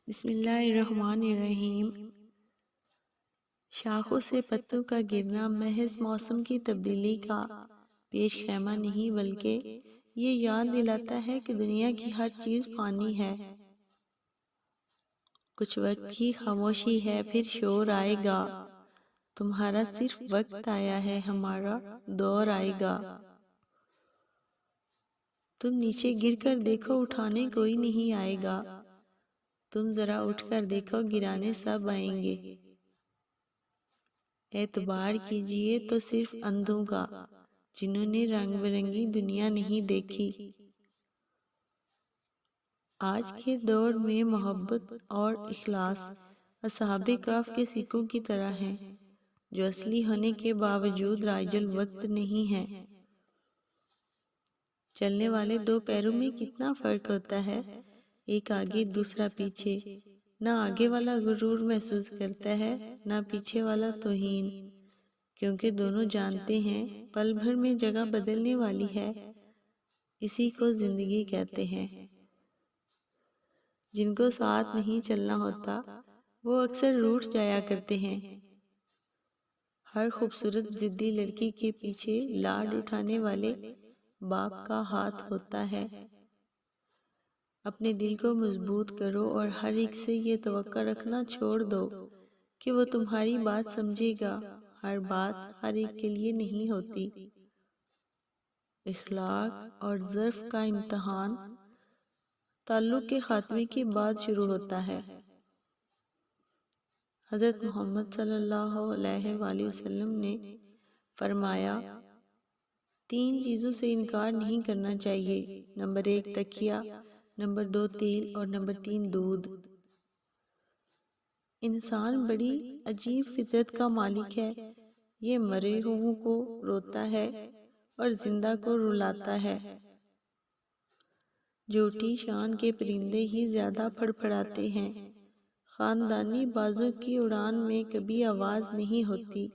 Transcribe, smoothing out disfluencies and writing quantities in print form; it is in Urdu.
بسم اللہ الرحمن الرحیم۔ شاخوں سے پتوں کا گرنا محض موسم کی تبدیلی کا پیش خیمہ نہیں، بلکہ یہ یاد دلاتا ہے کہ دنیا کی ہر چیز فانی ہے۔ کچھ وقت کی خاموشی ہے، پھر شور آئے گا۔ تمہارا صرف وقت آیا ہے، ہمارا دور آئے گا۔ تم نیچے گر کر دیکھو، اٹھانے کوئی نہیں آئے گا۔ تم ذرا اٹھ کر دیکھو، گرانے سب آئیں گے۔ اعتبار کیجئے تو صرف اندھوں کا، جنہوں نے رنگ برنگی دنیا نہیں دیکھی۔ آج کے دور میں محبت اور اخلاص اصحاب کہف کے سکوں کی طرح ہیں، جو اصلی ہونے کے باوجود رائج الوقت نہیں ہیں۔ چلنے والے دو پیروں میں کتنا فرق ہوتا ہے، ایک آگے دوسرا پیچھے۔ نہ آگے والا غرور محسوس کرتا ہے، نہ پیچھے والا توہین، کیونکہ دونوں جانتے ہیں پل بھر میں جگہ بدلنے والی ہے۔ اسی کو زندگی کہتے ہیں۔ جن کو ساتھ نہیں چلنا ہوتا، وہ اکثر روٹھ جایا کرتے ہیں۔ ہر خوبصورت ضدی لڑکی کے پیچھے لاڈ اٹھانے والے باپ کا ہاتھ ہوتا ہے۔ اپنے دل کو مضبوط کرو اور ہر ایک سے یہ توقع رکھنا چھوڑ دو کہ وہ تمہاری بات سمجھے گا۔ ہر بات ہر ایک کے لیے نہیں ہوتی۔ اخلاق اور ظرف کا امتحان تعلق کے خاتمے کے بعد شروع ہوتا ہے۔ حضرت محمد صلی اللہ علیہ وآلہ وسلم نے فرمایا، 3 چیزوں سے انکار نہیں کرنا چاہیے۔ نمبر 1 تکیہ، نمبر 2 تیل اور نمبر 3 دودھ۔ انسان بڑی عجیب فطرت کا مالک ہے۔ یہ مرے ہوئوں کو روتا ہے اور زندہ کو رلاتا ہے۔ جھوٹی شان کے پرندے ہی زیادہ پھڑپھڑاتے ہیں۔ خاندانی بازوں کی اڑان میں کبھی آواز نہیں ہوتی۔